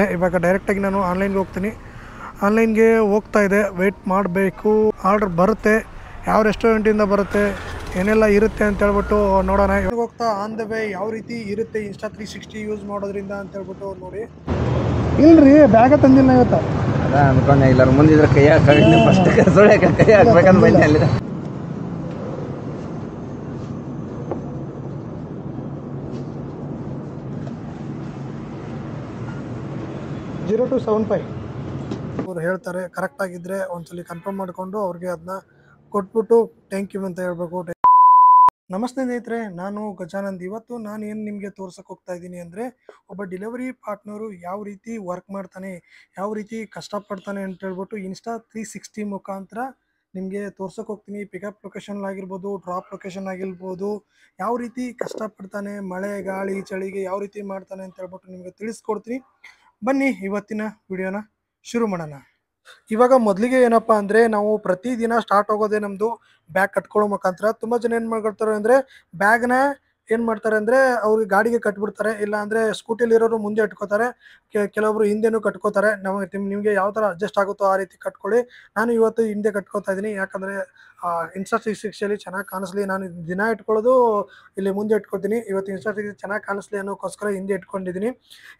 ಇವಾಗ ಡೈರೆಕ್ಟಾಗಿ ನಾನು ಆನ್ಲೈನ್ಗೆ ಹೋಗ್ತೀನಿ. ಆನ್ಲೈನ್ಗೆ ಹೋಗ್ತಾ ಇದೆ, ವೆಯ್ಟ್ ಮಾಡಬೇಕು. ಆರ್ಡ್ರ್ ಬರುತ್ತೆ, ಯಾವ ರೆಸ್ಟೋರೆಂಟಿಂದ ಬರುತ್ತೆ, ಏನೆಲ್ಲ ಇರುತ್ತೆ ಅಂತ ಹೇಳ್ಬಿಟ್ಟು ನೋಡೋಣ. ಇವಾಗ ಹೋಗ್ತಾ ಆನ್ ದ ವೇ ಯಾವ ರೀತಿ ಇರುತ್ತೆ ಇನ್ಸ್ಟಾ 360 ಯೂಸ್ ಮಾಡೋದ್ರಿಂದ ಅಂತ ಹೇಳ್ಬಿಟ್ಟು ನೋಡಿ. ಇಲ್ರಿ ಬ್ಯಾಗ ತಂದಿಲ್ಲ ಇವತ್ತು. ಅದ ಅನ್ಕೊಂಡೆ ಇಲ್ಲ ಮುಂದಿದ್ರೆ ಕೈ ಹಾಕಿ ಫಸ್ಟ್ ಸುಳ್ಯಾಕ ಕೈ ಹಾಕ್ಬೇಕಂತ ಬಂದೆ ಅಲ್ಲಿ. 0275 ಅವ್ರು ಹೇಳ್ತಾರೆ. ಕರೆಕ್ಟಾಗಿದ್ದರೆ ಒಂದ್ಸಲಿ ಕನ್ಫರ್ಮ್ ಮಾಡಿಕೊಂಡು ಅವ್ರಿಗೆ ಅದನ್ನ ಕೊಟ್ಬಿಟ್ಟು ಥ್ಯಾಂಕ್ ಯು ಅಂತ ಹೇಳ್ಬೇಕು. ನಮಸ್ತೆ ಸ್ನೇಹಿತರೆ, ನಾನು ಗಜಾನಂದ್. ಇವತ್ತು ನಾನು ಏನು ನಿಮಗೆ ತೋರ್ಸಕ್ಕೆ ಹೋಗ್ತಾ ಇದ್ದೀನಿ ಅಂದರೆ, ಒಬ್ಬ ಡೆಲಿವರಿ ಪಾರ್ಟ್ನರು ಯಾವ ರೀತಿ ವರ್ಕ್ ಮಾಡ್ತಾನೆ, ಯಾವ ರೀತಿ ಕಷ್ಟಪಡ್ತಾನೆ ಅಂತ ಹೇಳ್ಬಿಟ್ಟು ಇನ್ಸ್ಟಾ 360 ಮುಖಾಂತರ ನಿಮಗೆ ತೋರ್ಸಕ್ಕೆ ಹೋಗ್ತೀನಿ. ಪಿಕಪ್ ಲೊಕೇಶನ್ ಆಗಿರ್ಬೋದು, ಡ್ರಾಪ್ ಲೊಕೇಶನ್ ಆಗಿರ್ಬೋದು, ಯಾವ ರೀತಿ ಕಷ್ಟಪಡ್ತಾನೆ, ಮಳೆ ಗಾಳಿ ಚಳಿಗೆ ಯಾವ ರೀತಿ ಮಾಡ್ತಾನೆ ಅಂತ ಹೇಳ್ಬಿಟ್ಟು ನಿಮಗೆ ತಿಳಿಸ್ಕೊಡ್ತೀನಿ. ಬನ್ನಿ ಇವತ್ತಿನ ವಿಡಿಯೋನ ಶುರು ಮಾಡೋಣ. ಇವಾಗ ಮೊದಲಿಗೆ ಏನಪ್ಪ ಅಂದರೆ, ನಾವು ಪ್ರತಿದಿನ ಸ್ಟಾರ್ಟ್ ಆಗೋದೇ ನಮ್ಮದು ಬ್ಯಾಗ್ ಕಟ್ಕೊಳ್ಳೋ ಮುಖಾಂತರ. ತುಂಬ ಜನ ಏನು ಮಾಡ್ಕೊಳ್ತಾರೆ ಅಂದರೆ, ಬ್ಯಾಗ್ನ ಏನು ಮಾಡ್ತಾರೆ ಅಂದರೆ ಅವ್ರಿಗೆ ಗಾಡಿಗೆ ಕಟ್ಬಿಡ್ತಾರೆ, ಇಲ್ಲ ಅಂದರೆ ಸ್ಕೂಟಿಲಿರೋರು ಮುಂದೆ ಇಟ್ಕೋತಾರೆ, ಕೆಲವೊಬ್ರು ಹಿಂದೆನೂ ಕಟ್ಕೋತಾರೆ. ನಿಮಗೆ ಯಾವ ಥರ ಅಡ್ಜಸ್ಟ್ ಆಗುತ್ತೋ ಆ ರೀತಿ ಕಟ್ಕೊಳ್ಳಿ. ನಾನು ಇವತ್ತು ಹಿಂದೆ ಕಟ್ಕೋತಾ ಇದ್ದೀನಿ, ಯಾಕಂದರೆ ಇನ್ಸ್ಟಾ 360 ಚೆನ್ನಾಗಿ ಕಾಣಿಸ್ಲಿ. ನಾನು ದಿನ ಇಟ್ಕೊಳ್ಳೋದು ಇಲ್ಲಿ ಮುಂದೆ ಇಟ್ಕೊಳ್ತೀನಿ. ಇವತ್ತು ಇನ್ಸ್ಟಾ 360 ಚೆನ್ನಾಗಿ ಕಾಣಿಸ್ಲಿ ಅನ್ನೋಕ್ಕೋಸ್ಕರ ಹಿಂದೆ ಇಟ್ಕೊಂಡಿದ್ದೀನಿ.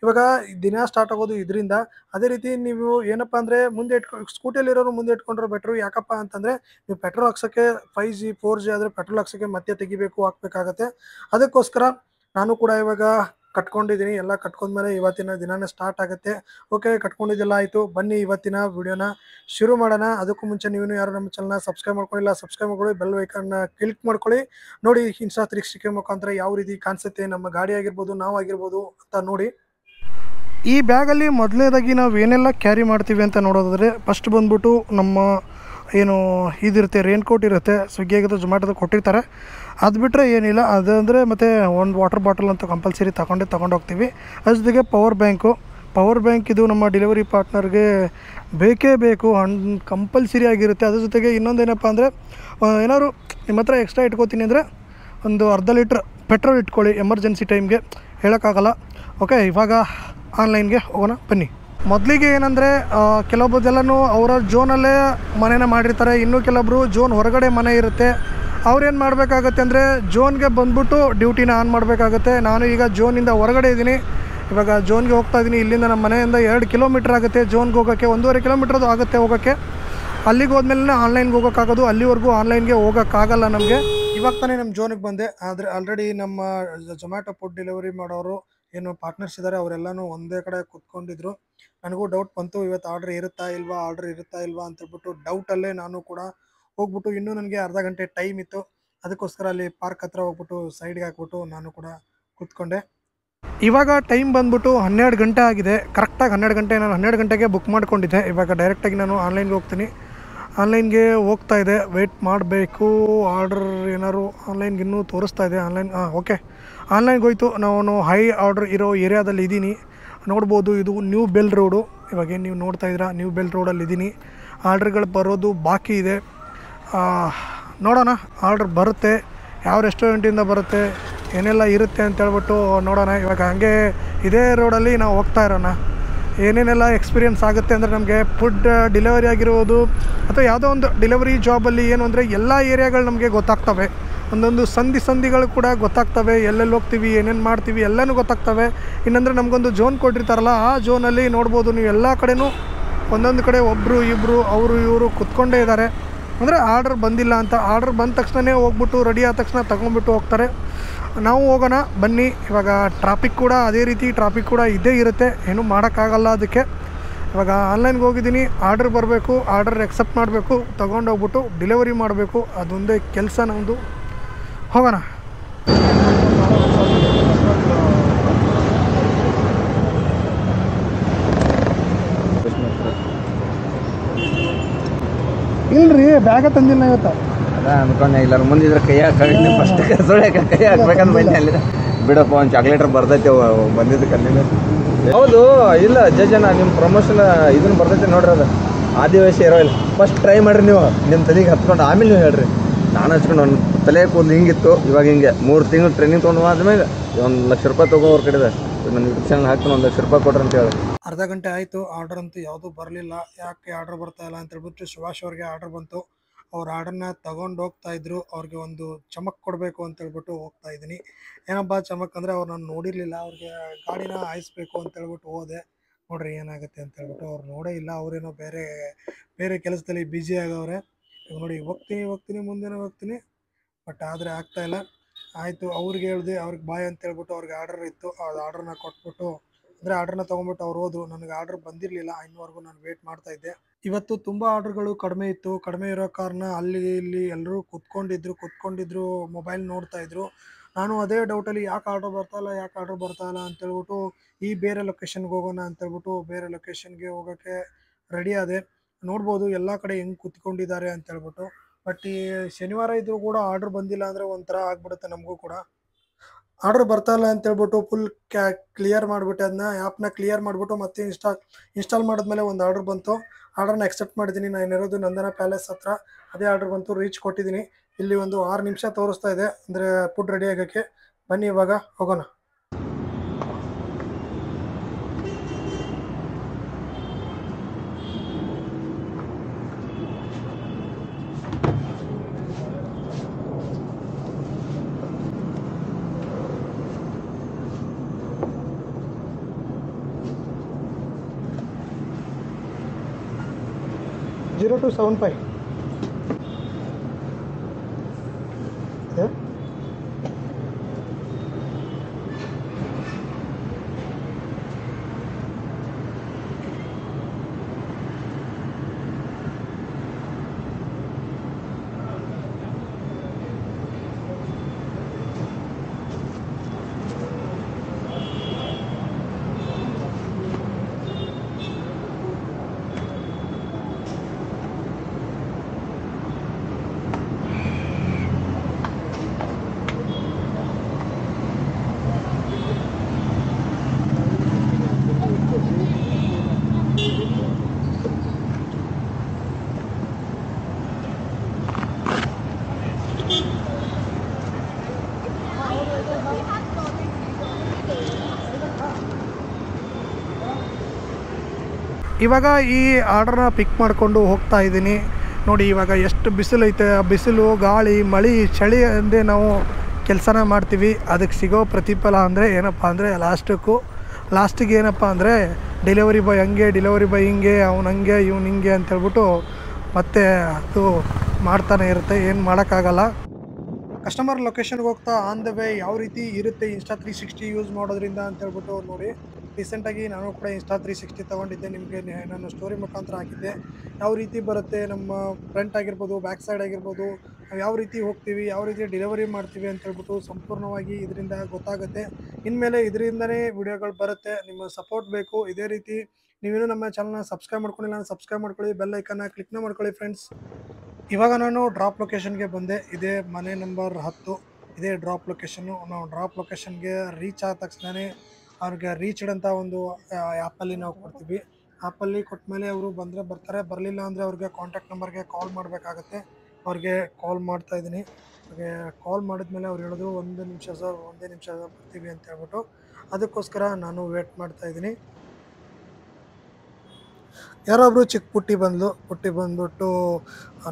ಇವಾಗ ದಿನ ಸ್ಟಾರ್ಟ್ ಆಗೋದು ಇದರಿಂದ. ಅದೇ ರೀತಿ ನೀವು ಏನಪ್ಪ ಅಂದರೆ ಮುಂದೆ ಸ್ಕೂಟಿಯಲ್ಲಿರೋರು ಮುಂದೆ ಇಟ್ಕೊಂಡ್ರೆ ಬೆಟ್ರು. ಯಾಕಪ್ಪ ಅಂತಂದರೆ, ನೀವು ಪೆಟ್ರೋಲ್ ಹಾಕ್ಸೋಕ್ಕೆ 5G 4G ಆದರೆ ಪೆಟ್ರೋಲ್ ಹಾಕ್ಸೋಕ್ಕೆ ಮತ್ತೆ ತೆಗಿಬೇಕು, ಹಾಕ್ಬೇಕಾಗತ್ತೆ. ಅದಕ್ಕೋಸ್ಕರ ನಾನು ಕೂಡ ಇವಾಗ ಕಟ್ಕೊಂಡಿದ್ದೀನಿ. ಎಲ್ಲ ಕಟ್ಕೊಂಡ್ಮೇಲೆ ಇವತ್ತಿನ ದಿನಾನೇ ಸ್ಟಾರ್ಟ್ ಆಗುತ್ತೆ. ಓಕೆ, ಕಟ್ಕೊಂಡಿದ್ದೆಲ್ಲ ಆಯಿತು. ಬನ್ನಿ ಇವತ್ತಿನ ವಿಡಿಯೋನ ಶುರು ಮಾಡೋಣ. ಅದಕ್ಕೂ ಮುಂಚೆ ನೀವು ಯಾರು ನಮ್ಮ ಚಾನಲ್ನ ಸಬ್ಸ್ಕ್ರೈಬ್ ಮಾಡ್ಕೊಳ್ಳಿಲ್ಲ, ಸಬ್ಸ್ಕ್ರೈಬ್ ಮಾಡ್ಕೊಳ್ಳಿ, ಬೆಲ್ ಐಕಾನ್ನ ಕ್ಲಿಕ್ ಮಾಡ್ಕೊಳ್ಳಿ. ನೋಡಿ ಇನ್ಸ್ಟಾ 360 ಮುಖಾಂತರ ಯಾವ ರೀತಿ ಕಾಣಿಸುತ್ತೆ ನಮ್ಮ ಗಾಡಿ ಆಗಿರ್ಬೋದು, ನಾವು ಆಗಿರ್ಬೋದು ಅಂತ ನೋಡಿ. ಈ ಬ್ಯಾಗಲ್ಲಿ ಮೊದಲನೇದಾಗಿ ನಾವು ಏನೆಲ್ಲ ಕ್ಯಾರಿ ಮಾಡ್ತೀವಿ ಅಂತ ನೋಡೋದಾದರೆ, ಫಸ್ಟ್ ಬಂದ್ಬಿಟ್ಟು ನಮ್ಮ ಏನು ಇದಿರುತ್ತೆ, ರೈನ್ಕೋಟ್ ಇರುತ್ತೆ, ಸ್ವಿಗ್ಗಿ ಆಗಿದ್ದು ಜೊಮ್ಯಾಟೋದು ಕೊಟ್ಟಿರ್ತಾರೆ. ಅದು ಬಿಟ್ಟರೆ ಏನಿಲ್ಲ. ಅದಂದರೆ ಮತ್ತು ಒಂದು ವಾಟರ್ ಬಾಟಲ್ ಅಂತೂ ಕಂಪಲ್ಸರಿ ತಗೊಂಡು ಹೋಗ್ತೀವಿ. ಅದ್ರ ಜೊತೆಗೆ ಪವರ್ ಬ್ಯಾಂಕ್ ಇದು ನಮ್ಮ ಡೆಲಿವರಿ ಪಾರ್ಟ್ನರ್ಗೆ ಬೇಕೇ ಬೇಕು, ಕಂಪಲ್ಸರಿ ಆಗಿರುತ್ತೆ. ಅದ್ರ ಜೊತೆಗೆ ಇನ್ನೊಂದೇನಪ್ಪ ಅಂದರೆ, ಏನಾದ್ರು ನಿಮ್ಮ ಹತ್ರ ಎಕ್ಸ್ಟ್ರಾ ಇಟ್ಕೋತೀನಿ ಅಂದರೆ ಒಂದು ಅರ್ಧ ಲೀಟ್ರ್ ಪೆಟ್ರೋಲ್ ಇಟ್ಕೊಳ್ಳಿ, ಎಮರ್ಜೆನ್ಸಿ ಟೈಮ್ಗೆ. ಹೇಳೋಕ್ಕಾಗಲ್ಲ. ಓಕೆ, ಇವಾಗ ಆನ್ಲೈನ್ಗೆ ಹೋಗೋಣ ಬನ್ನಿ. ಮೊದಲಿಗೆ ಏನಂದರೆ, ಕೆಲವೊಬ್ಬರೆಲ್ಲನೂ ಅವರ ಝೋನಲ್ಲೇ ಮನೆನ ಮಾಡಿರ್ತಾರೆ, ಇನ್ನೂ ಕೆಲವೊಬ್ಬರು ಝೋನ್ ಹೊರಗಡೆ ಮನೆ ಇರುತ್ತೆ. ಅವ್ರೇನು ಮಾಡಬೇಕಾಗತ್ತೆ ಅಂದರೆ, ಝೋನ್ಗೆ ಬಂದ್ಬಿಟ್ಟು ಡ್ಯೂಟಿನ ಆನ್ ಮಾಡಬೇಕಾಗತ್ತೆ. ನಾನು ಈಗ ಝೋನಿಂದ ಹೊರಗಡೆ ಇದ್ದೀನಿ. ಇವಾಗ ಝೋನ್ಗೆ ಹೋಗ್ತಾ ಇದ್ದೀನಿ. ಇಲ್ಲಿಂದ ನಮ್ಮ ಮನೆಯಿಂದ 2 ಕಿಲೋಮೀಟ್ರ್ ಆಗುತ್ತೆ ಝೋನ್ಗೆ ಹೋಗೋಕ್ಕೆ, 1.5 ಕಿಲೋಮೀಟ್ರದು ಆಗುತ್ತೆ ಹೋಗೋಕ್ಕೆ. ಅಲ್ಲಿಗೆ ಹೋದ್ಮೇಲೆ ಆನ್ಲೈನ್ಗೆ ಹೋಗೋಕ್ಕಾಗೋದು, ಅಲ್ಲಿವರೆಗೂ ಆನ್ಲೈನ್ಗೆ ಹೋಗೋಕ್ಕಾಗಲ್ಲ ನಮಗೆ. ಇವಾಗ ತಾನೇ ನಮ್ಮ ಝೋನಿಗೆ ಬಂದೆ. ಆದರೆ ಆಲ್ರೆಡಿ ನಮ್ಮ ಜೊಮ್ಯಾಟೊ ಫುಡ್ ಡೆಲಿವರಿ ಮಾಡೋರು ಏನು ಪಾರ್ಟ್ನರ್ಸ್ ಇದ್ದಾರೆ, ಅವರೆಲ್ಲನೂ ಒಂದೇ ಕಡೆ ಕೂತ್ಕೊಂಡಿದ್ರು. ನನಗೂ ಡೌಟ್ ಬಂತು, ಇವತ್ತು ಆರ್ಡ್ರ್ ಇರುತ್ತಾ ಇಲ್ವಾ ಅಂತೇಳ್ಬಿಟ್ಟು ಡೌಟಲ್ಲೇ ನಾನು ಕೂಡ ಹೋಗ್ಬಿಟ್ಟು, ಇನ್ನೂ ನನಗೆ ಅರ್ಧ ಗಂಟೆ ಟೈಮ್ ಇತ್ತು. ಅದಕ್ಕೋಸ್ಕರ ಅಲ್ಲಿ ಪಾರ್ಕ್ ಹತ್ರ ಹೋಗ್ಬಿಟ್ಟು ಸೈಡ್ಗೆ ಹಾಕ್ಬಿಟ್ಟು ನಾನು ಕೂಡ ಕೂತ್ಕೊಂಡೆ. ಇವಾಗ ಟೈಮ್ ಬಂದ್ಬಿಟ್ಟು 12 ಗಂಟೆ ಆಗಿದೆ. ಕರೆಕ್ಟಾಗಿ 12 ಗಂಟೆ. ನಾನು 12 ಗಂಟೆಗೆ ಬುಕ್ ಮಾಡ್ಕೊಂಡಿದ್ದೆ. ಇವಾಗ ಡೈರೆಕ್ಟಾಗಿ ನಾನು ಆನ್ಲೈನ್ಗೆ ಹೋಗ್ತೀನಿ. ಆನ್ಲೈನ್ಗೆ ಹೋಗ್ತಾ ಇದೆ, ವೆಯ್ಟ್ ಮಾಡಬೇಕು. ಆರ್ಡ್ರ್ ಏನಾದ್ರು ಆನ್ಲೈನ್ಗೆ ಇನ್ನೂ ತೋರಿಸ್ತಾ ಇದೆ. ಓಕೆ, ಆನ್ಲೈನ್ಗೆ ಹೋಯ್ತು. ನಾನು ಹೈ ಆರ್ಡ್ರ್ ಇರೋ ಏರಿಯಾದಲ್ಲಿ ಇದ್ದೀನಿ. ನೋಡ್ಬೋದು, ಇದು ನ್ಯೂ ಬೆಲ್ ರೋಡು. ಇವಾಗೇನು ನೀವು ನೋಡ್ತಾ ಇದ್ದೀರಾ, ನ್ಯೂ ಬೆಲ್ ರೋಡಲ್ಲಿ ಇದ್ದೀನಿ. ಆರ್ಡ್ರ್ಗಳು ಬರೋದು ಬಾಕಿ ಇದೆ. ನೋಡೋಣ, ಆರ್ಡ್ರ್ ಬರುತ್ತೆ, ಯಾವ ರೆಸ್ಟೋರೆಂಟಿಂದ ಬರುತ್ತೆ, ಏನೆಲ್ಲ ಇರುತ್ತೆ ಅಂತ ಹೇಳ್ಬಿಟ್ಟು ನೋಡೋಣ. ಇವಾಗ ಹಾಗೆ ಇದೇ ರೋಡಲ್ಲಿ ನಾವು ಹೋಗ್ತಾ ಇರೋಣ. ಏನೇನೆಲ್ಲ ಎಕ್ಸ್ಪೀರಿಯೆನ್ಸ್ ಆಗುತ್ತೆ ಅಂದರೆ, ನಮಗೆ ಫುಡ್ ಡೆಲಿವರಿ ಆಗಿರ್ಬೋದು ಅಥವಾ ಯಾವುದೋ ಒಂದು ಡೆಲಿವರಿ ಜಾಬಲ್ಲಿ ಏನು ಅಂದರೆ ಎಲ್ಲ ಏರಿಯಾಗಳು ನಮಗೆ ಗೊತ್ತಾಗ್ತವೆ. ಒಂದೊಂದು ಸಂಧಿಗಳು ಕೂಡ ಗೊತ್ತಾಗ್ತವೆ. ಎಲ್ಲೆಲ್ಲಿ ಹೋಗ್ತೀವಿ, ಏನೇನು ಮಾಡ್ತೀವಿ ಎಲ್ಲನೂ ಗೊತ್ತಾಗ್ತವೆ. ಇನ್ನಂದರೆ ನಮಗೊಂದು ಝೋನ್ ಕೊಟ್ಟಿರ್ತಾರಲ್ಲ, ಆ ಝೋನಲ್ಲಿ ನೋಡ್ಬೋದು ನೀವು ಎಲ್ಲ ಕಡೆನೂ ಒಂದೊಂದು ಕಡೆ ಒಬ್ಬರು ಇಬ್ಬರು ಅವರು ಇವರು ಕುತ್ಕೊಂಡೇ ಇದ್ದಾರೆ. ಅಂದರೆ ಆರ್ಡ್ರ್ ಬಂದಿಲ್ಲ ಅಂತ. ಆರ್ಡ್ರ್ ಬಂದ ತಕ್ಷಣವೇ ಹೋಗ್ಬಿಟ್ಟು ರೆಡಿ ಆದ ತಕ್ಷಣ ತೊಗೊಂಡ್ಬಿಟ್ಟು ಹೋಗ್ತಾರೆ. ನಾವು ಹೋಗೋಣ ಬನ್ನಿ. ಇವಾಗ ಟ್ರಾಫಿಕ್ ಕೂಡ ಇದ್ದೇ ಇರುತ್ತೆ, ಏನೂ ಮಾಡೋಕ್ಕಾಗಲ್ಲ ಅದಕ್ಕೆ. ಇವಾಗ ಆನ್ಲೈನ್ಗೆ ಹೋಗಿದ್ದೀನಿ. ಆರ್ಡ್ರ್ ಬರಬೇಕು, ಆರ್ಡರ್ ಎಕ್ಸೆಪ್ಟ್ ಮಾಡಬೇಕು, ತೊಗೊಂಡೋಗ್ಬಿಟ್ಟು ಡೆಲಿವರಿ ಮಾಡಬೇಕು. ಅದೊಂದೇ ಕೆಲಸ ನಮ್ಮದು. ಹೋಗೋಣ. ಇಲ್ರಿ ಬ್ಯಾಗ ತಂದಿಲ್ಲ ಇವತ್ತು. ಅದ ಅನ್ಕೊಂಡೆ ಇಲ್ಲ ಮುಂದಿದ್ರೆ ಕೈ ಹಾಕಿ ಫಸ್ಟ್ ಸುಳ್ಯಾಕ ಕೈ ಹಾಕ್ಬೇಕಂತ ಬಂದೆ ಅಲ್ಲಿ. ಬಿಡಪ್ಪ ಒಂದು ಚಾಕ್ಲೇಟ್ರ್ ಬರ್ತೈತೆ ಬಂದಿದ್ದು ಕಲ್ಲಿನ. ಹೌದು, ಇಲ್ಲ ಜನ ನಿಮ್ಮ ಪ್ರಮೋಷನ್ ಇದನ್ನು ಬರ್ತೈತೆ ನೋಡ್ರಿ. ಅದು ಆದಿವಾಸಿ ಇರೋ ಇಲ್ಲ. ಫಸ್ಟ್ ಟ್ರೈ ಮಾಡಿರಿ ನೀವು, ನಿಮ್ಮ ತಲೆಗೆ ಹತ್ಕೊಂಡು ಆಮೇಲೆ ನೀವು ಹೇಳ್ರಿ. ನಾನು ಹಚ್ಕೊಂಡು ಒಂದು ತಲೆ ಕೂದಲು ಹಿಂಗಿತ್ತು, ಇವಾಗ ಹಿಂಗೆ 3 ತಿಂಗಳು ಟ್ರೈನಿಂಗ್ ತೊಗೊಂಡು ಆದ್ಮೇಲೆ 1 ಲಕ್ಷ ರೂಪಾಯಿ ತೊಗೋವ್ರ ಕಡೆ ನನ್ನ ಯೂಟ್ಯೂಬ್ ಚಾನಲ್ ಹಾಕ್ತಾನೆ, 1,00,000 ರೂಪಾಯಿ ಕೊಡ್ರಿ ಅಂತ ಹೇಳಿ. ಅರ್ಧ ಗಂಟೆ ಆಯಿತು, ಆರ್ಡರ್ ಅಂತೂ ಯಾವುದೂ ಬರಲಿಲ್ಲ. ಯಾಕೆ ಆರ್ಡರ್ ಬರ್ತಾ ಇಲ್ಲ ಅಂತ ಹೇಳ್ಬಿಟ್ಟು ಸುಭಾಷ್ ಅವ್ರಿಗೆ ಆರ್ಡರ್ ಬಂತು. ಅವ್ರ ಆರ್ಡರ್ನ ತಗೊಂಡು ಹೋಗ್ತಾ ಇದ್ರು. ಅವ್ರಿಗೆ ಒಂದು ಚಮಕ್ ಕೊಡಬೇಕು ಅಂತ ಹೇಳ್ಬಿಟ್ಟು ಹೋಗ್ತಾ ಇದ್ದೀನಿ. ಏನಪ್ಪ ಚಮಕ್ ಅಂದರೆ ಅವ್ರು ನಾನು ನೋಡಿರಲಿಲ್ಲ. ಅವ್ರಿಗೆ ಗಾಡಿನ ಹಾಯಿಸ್ಬೇಕು ಅಂತ ಹೇಳ್ಬಿಟ್ಟು ಹೋದೆ. ನೋಡ್ರಿ ಏನಾಗುತ್ತೆ ಅಂತ ಹೇಳ್ಬಿಟ್ಟು ಅವ್ರು ನೋಡೇ ಇಲ್ಲ. ಅವರೇನೋ ಬೇರೆ ಬೇರೆ ಕೆಲಸದಲ್ಲಿ ಬ್ಯುಸಿ ಆಗವ್ರೆ. ಇವಾಗ ನೋಡಿ ಹೋಗ್ತೀನಿ ಮುಂದೆನೇ ಹೋಗ್ತೀನಿ, ಬಟ್ ಆದರೆ ಆಗ್ತಾಯಿಲ್ಲ. ಆಯಿತು ಅವ್ರಿಗೆ ಹೇಳಿದೆ, ಅವ್ರಿಗೆ ಬಾಯ್ ಅಂತ ಹೇಳ್ಬಿಟ್ಟು ಅವ್ರಿಗೆ ಆರ್ಡರ್ ಇತ್ತು. ಅದು ಆರ್ಡ್ರನ್ನ ಕೊಟ್ಬಿಟ್ಟು ಅಂದರೆ ಆರ್ಡ್ರನ್ನ ತೊಗೊಂಬಿಟ್ಟು ಅವ್ರು ಹೋದ್ರು. ನನಗೆ ಆರ್ಡ್ರ್ ಬಂದಿರಲಿಲ್ಲ, ಇನ್ನುವರೆಗೂ ನಾನು ವೇಟ್ ಮಾಡ್ತಾ ಇದ್ದೆ. ಇವತ್ತು ತುಂಬ ಆರ್ಡ್ರ್ಗಳು ಕಡಿಮೆ ಇತ್ತು. ಕಡಿಮೆ ಇರೋ ಕಾರಣ ಅಲ್ಲಿ ಇಲ್ಲಿ ಎಲ್ಲರೂ ಕುತ್ಕೊಂಡಿದ್ರು ಮೊಬೈಲ್ ನೋಡ್ತಾ ಇದ್ರು. ನಾನು ಅದೇ ಡೌಟಲ್ಲಿ ಯಾಕೆ ಆರ್ಡ್ರ್ ಬರ್ತಾ ಇಲ್ಲ ಅಂತೇಳ್ಬಿಟ್ಟು ಈ ಬೇರೆ ಲೊಕೇಶನ್ಗೆ ಹೋಗೋಣ ಅಂತೇಳ್ಬಿಟ್ಟು ಬೇರೆ ಲೊಕೇಶನ್ಗೆ ಹೋಗೋಕ್ಕೆ ರೆಡಿ ಆದೆ. ನೋಡ್ಬೋದು ಎಲ್ಲ ಕಡೆ ಹೆಂಗೆ ಕುತ್ಕೊಂಡಿದ್ದಾರೆ ಅಂತೇಳ್ಬಿಟ್ಟು. ಬಟ್ ಈ ಶನಿವಾರ ಇದ್ರೂ ಕೂಡ ಆರ್ಡ್ರ್ ಬಂದಿಲ್ಲ ಅಂದರೆ ಒಂಥರ ಆಗ್ಬಿಡುತ್ತೆ ನಮಗೂ ಕೂಡ. ಆರ್ಡ್ರ್ ಬರ್ತಾ ಇಲ್ಲ ಅಂತೇಳ್ಬಿಟ್ಟು ಫುಲ್ ಕ್ಲಿಯರ್ ಮಾಡಿಬಿಟ್ಟೆ. ಅದನ್ನ ಆ್ಯಪ್ನ ಕ್ಲಿಯರ್ ಮಾಡಿಬಿಟ್ಟು ಮತ್ತೆ ಇನ್ಸ್ಟಾಲ್ ಮಾಡಿದ್ಮೇಲೆ ಒಂದು ಆರ್ಡ್ರ್ ಬಂತು. ಆರ್ಡ್ರನ್ನ ಎಕ್ಸೆಪ್ಟ್ ಮಾಡಿದ್ದೀನಿ. ನಾನಿರೋದು ನಂದನ ಪ್ಯಾಲೇಸ್ ಹತ್ರ. ಅದೇ ಆರ್ಡ್ರ್ ಬಂತು, ರೀಚ್ ಕೊಟ್ಟಿದ್ದೀನಿ. ಇಲ್ಲಿ ಒಂದು 6 ನಿಮಿಷ ತೋರಿಸ್ತಾ ಇದೆ ಅಂದರೆ ಫುಡ್ ರೆಡಿ ಆಗೋಕ್ಕೆ. ಬನ್ನಿ ಇವಾಗ ಹೋಗೋಣ. Zero 275. Yeah. ಇವಾಗ ಈ ಆರ್ಡ್ರನ್ನ ಪಿಕ್ ಮಾಡಿಕೊಂಡು ಹೋಗ್ತಾ ಇದ್ದೀನಿ. ನೋಡಿ ಇವಾಗ ಎಷ್ಟು ಬಿಸಿಲೈತೆ. ಆ ಬಿಸಿಲು, ಗಾಳಿ, ಮಳೆ, ಚಳಿ ಅಂದರೆ ನಾವು ಕೆಲಸನ ಮಾಡ್ತೀವಿ. ಅದಕ್ಕೆ ಸಿಗೋ ಪ್ರತಿಫಲ ಅಂದರೆ ಏನಪ್ಪ ಅಂದರೆ ಲಾಸ್ಟಿಗೆ ಏನಪ್ಪ ಅಂದರೆ ಡೆಲಿವರಿ ಬಾಯ್ ಹಿಂಗೆ ಅವ್ನು ಹಂಗೆ ಇವ್ನು ಹಿಂಗೆ ಅಂತೇಳ್ಬಿಟ್ಟು ಮತ್ತೆ ಅದು ಮಾಡ್ತಾನೆ ಇರುತ್ತೆ. ಏನು ಮಾಡೋಕ್ಕಾಗಲ್ಲ. ಕಸ್ಟಮರ್ ಲೊಕೇಶನ್ಗೆ ಹೋಗ್ತಾ ಆನ್ ದ ವೇ ಯಾವ ರೀತಿ ಇರುತ್ತೆ Insta360 ಯೂಸ್ ಮಾಡೋದ್ರಿಂದ ಅಂತೇಳ್ಬಿಟ್ಟು ನೋಡಿ. ರೀಸೆಂಟಾಗಿ ನಾನು ಕೂಡ Insta360 ತೊಗೊಂಡಿದ್ದೆ. ನಿಮಗೆ ನಾನು ಸ್ಟೋರಿ ಮುಖಾಂತರ ಹಾಕಿದ್ದೆ. ಯಾವ ರೀತಿ ಬರುತ್ತೆ, ನಮ್ಮ ಫ್ರಂಟ್ ಆಗಿರ್ಬೋದು, ಬ್ಯಾಕ್ ಸೈಡ್ ಆಗಿರ್ಬೋದು, ನಾವು ಯಾವ ರೀತಿ ಹೋಗ್ತೀವಿ, ಯಾವ ರೀತಿ ಡೆಲಿವರಿ ಮಾಡ್ತೀವಿ ಅಂತೇಳ್ಬಿಟ್ಟು ಸಂಪೂರ್ಣವಾಗಿ ಇದರಿಂದ ಗೊತ್ತಾಗುತ್ತೆ. ಇನ್ಮೇಲೆ ಇದರಿಂದನೇ ವಿಡಿಯೋಗಳು ಬರುತ್ತೆ. ನಿಮ್ಮ ಸಪೋರ್ಟ್ ಬೇಕು. ಇದೇ ರೀತಿ ನೀವೇನು ನಮ್ಮ ಚಾನಲ್ನ ಸಬ್ಸ್ಕ್ರೈಬ್ ಮಾಡ್ಕೊಂಡಿಲ್ಲ ಅಂದರೆ ಸಬ್ಸ್ಕ್ರೈಬ್ ಮಾಡ್ಕೊಳ್ಳಿ, ಬೆಲ್ ಐಕನ್ನ ಕ್ಲಿಕ್ನ ಮಾಡ್ಕೊಳ್ಳಿ ಫ್ರೆಂಡ್ಸ್. ಇವಾಗ ನಾನು ಡ್ರಾಪ್ ಲೊಕೇಶನ್ಗೆ ಬಂದೆ. ಇದೇ ಮನೆ ನಂಬರ್ 10, ಇದೇ ಡ್ರಾಪ್ ಲೊಕೇಶನ್ನು. ನಾವು ಡ್ರಾಪ್ ಲೊಕೇಶನ್ಗೆ ರೀಚ್ ಆದ ತಕ್ಷಣವೇ ಅವ್ರಿಗೆ ರೀಚ್ಡ್ ಅಂತ ಒಂದು ಆ್ಯಪಲ್ಲಿ ನಾವು ಕೊಡ್ತೀವಿ. ಆ್ಯಪಲ್ಲಿ ಕೊಟ್ಟ ಮೇಲೆ ಅವರು ಬಂದರೆ ಬರ್ತಾರೆ, ಬರಲಿಲ್ಲ ಅಂದರೆ ಅವ್ರಿಗೆ ಕಾಂಟ್ಯಾಕ್ಟ್ ನಂಬರ್ಗೆ ಕಾಲ್ ಮಾಡಬೇಕಾಗತ್ತೆ. ಅವ್ರಿಗೆ ಕಾಲ್ ಮಾಡ್ತಾಯಿದ್ದೀನಿ. ಅವ್ರಿಗೆ ಕಾಲ್ ಮಾಡಿದ್ಮೇಲೆ ಅವ್ರು ಹೇಳಿದ್ರು 1 ನಿಮಿಷ ಸರ್, 1 ನಿಮಿಷ ಬರ್ತೀವಿ ಅಂತ ಹೇಳ್ಬಿಟ್ಟು. ಅದಕ್ಕೋಸ್ಕರ ನಾನು ವೇಟ್ ಮಾಡ್ತಾಯಿದ್ದೀನಿ. ಯಾರೋ ಒಬ್ಬರು ಚಿಕ್ಕ ಪುಟ್ಟಿ ಬಂದ್ಬಿಟ್ಟು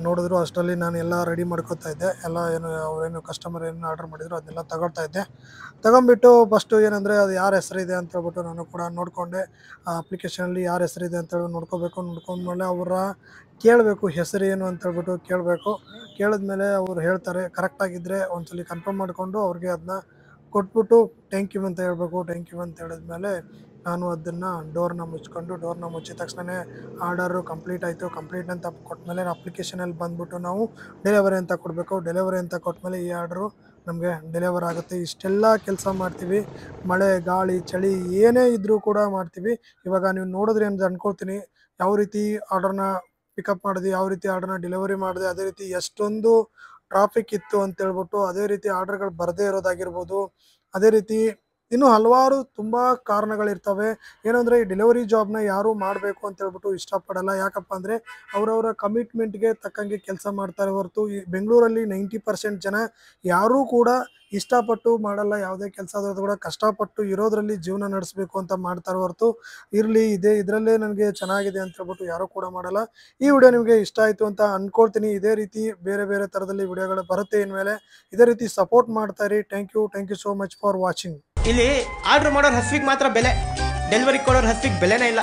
ನೋಡಿದ್ರು. ಅಷ್ಟರಲ್ಲಿ ನಾನು ಎಲ್ಲ ರೆಡಿ ಮಾಡ್ಕೊತಾ ಇದ್ದೆ. ಎಲ್ಲ ಅವರೇನು ಕಸ್ಟಮರ್ ಏನು ಆರ್ಡರ್ ಮಾಡಿದ್ರು ಅದನ್ನೆಲ್ಲ ತಗೊಳ್ತಾ ಇದ್ದೆ. ತಗೊಂಬಿಟ್ಟು ಫಸ್ಟು ಏನಂದರೆ ಅದು ಯಾರ ಹೆಸರಿದೆ ಅಂತ ಹೇಳ್ಬಿಟ್ಟು ನಾನು ಕೂಡ ನೋಡಿಕೊಂಡೆ. ಆ ಅಪ್ಲಿಕೇಶನಲ್ಲಿ ಯಾರ ಹೆಸರಿದೆ ಅಂತೇಳಿ ನೋಡ್ಕೊಂಡ್ಮೇಲೆ ಅವರ ಕೇಳಬೇಕು, ಹೆಸರೇನು ಅಂತೇಳ್ಬಿಟ್ಟು ಕೇಳಬೇಕು. ಕೇಳಿದ್ಮೇಲೆ ಅವ್ರು ಹೇಳ್ತಾರೆ. ಕರೆಕ್ಟಾಗಿದ್ದರೆ ಒಂದ್ಸಲಿ ಕನ್ಫರ್ಮ್ ಮಾಡಿಕೊಂಡು ಅವ್ರಿಗೆ ಅದನ್ನ ಕೊಟ್ಬಿಟ್ಟು ಥ್ಯಾಂಕ್ ಯು ಅಂತ ಹೇಳ್ಬೇಕು. ಥ್ಯಾಂಕ್ ಯು ಅಂತ ಹೇಳಿದ್ಮೇಲೆ ನಾನು ಅದನ್ನು ಡೋರ್ನ ಮುಚ್ಚಿದ ತಕ್ಷಣವೇ ಆರ್ಡರು ಕಂಪ್ಲೀಟ್ ಆಯಿತು. ಕಂಪ್ಲೀಟ್ ಅಂತ ಕೊಟ್ಟಮೇಲೆ ಅಪ್ಲಿಕೇಶನಲ್ಲಿ ಬಂದುಬಿಟ್ಟು ನಾವು ಡೆಲಿವರಿ ಅಂತ ಕೊಡಬೇಕು. ಡೆಲಿವರಿ ಅಂತ ಕೊಟ್ಟಮೇಲೆ ಈ ಆರ್ಡ್ರು ನಮಗೆ ಡೆಲಿವರ್ ಆಗುತ್ತೆ. ಇಷ್ಟೆಲ್ಲ ಕೆಲಸ ಮಾಡ್ತೀವಿ. ಮಳೆ, ಗಾಳಿ, ಚಳಿ ಏನೇ ಇದ್ದರೂ ಕೂಡ ಮಾಡ್ತೀವಿ. ಇವಾಗ ನೀವು ನೋಡಿದ್ರಿ ಅಂತ ಅಂದ್ಕೊಳ್ತೀನಿ ಯಾವ ರೀತಿ ಆರ್ಡರ್ನ ಪಿಕಪ್ ಮಾಡಿದ್ವಿ, ಯಾವ ರೀತಿ ಆರ್ಡರ್ನ ಡೆಲಿವರಿ ಮಾಡಿದೆ, ಅದೇ ರೀತಿ ಎಷ್ಟೊಂದು ಟ್ರಾಫಿಕ್ ಇತ್ತು ಅಂತೇಳ್ಬಿಟ್ಟು, ಅದೇ ರೀತಿ ಆರ್ಡರ್ಗಳು ಬರದೇ ಇರೋದಾಗಿರ್ಬೋದು, ಅದೇ ರೀತಿ ಇನ್ನು ಹಲವಾರು ತುಂಬ ಕಾರಣಗಳಿರ್ತವೆ. ಏನಂದರೆ ಈ ಡೆಲಿವರಿ ಜಾಬ್ನ ಯಾರೂ ಮಾಡಬೇಕು ಅಂತ ಹೇಳ್ಬಿಟ್ಟು ಇಷ್ಟಪಡಲ್ಲ. ಯಾಕಪ್ಪ ಅಂದರೆ ಅವರವರ ಕಮಿಟ್ಮೆಂಟ್ಗೆ ತಕ್ಕಂಗೆ ಕೆಲಸ ಮಾಡ್ತಾರೆ ಹೊರತು ಈ ಬೆಂಗಳೂರಲ್ಲಿ 90% ಜನ ಯಾರೂ ಕೂಡ ಇಷ್ಟಪಟ್ಟು ಮಾಡಲ್ಲ. ಯಾವುದೇ ಕೆಲಸ ಆದ್ರೂ ಕೂಡ ಕಷ್ಟಪಟ್ಟು ಇರೋದ್ರಲ್ಲಿ ಜೀವನ ನಡೆಸಬೇಕು ಅಂತ ಮಾಡ್ತಾರೆ ಹೊರತು ಇರಲಿ ಇದರಲ್ಲೇ ನನಗೆ ಚೆನ್ನಾಗಿದೆ ಅಂತ ಹೇಳ್ಬಿಟ್ಟು ಯಾರೂ ಕೂಡ ಮಾಡಲ್ಲ. ಈ ವಿಡಿಯೋ ನಿಮಗೆ ಇಷ್ಟ ಆಯಿತು ಅಂತ ಅಂದ್ಕೊಳ್ತೀನಿ. ಇದೇ ರೀತಿ ಬೇರೆ ಬೇರೆ ಥರದಲ್ಲಿ ವಿಡಿಯೋಗಳು ಬರುತ್ತೆ ಇನ್ಮೇಲೆ. ಇದೇ ರೀತಿ ಸಪೋರ್ಟ್ ಮಾಡ್ತಾ ಇರಿ. Thank you so much for watching. ಇಲ್ಲಿ ಆರ್ಡರ್ ಮಾಡೋರ್ ಹಸ್ವಿಗೆ ಮಾತ್ರ ಬೆಲೆ, ಡೆಲಿವರಿ ಕೊಡೋರ್ ಹಸ್ವಿಗೆ ಬೆಲೆನೇ ಇಲ್ಲ.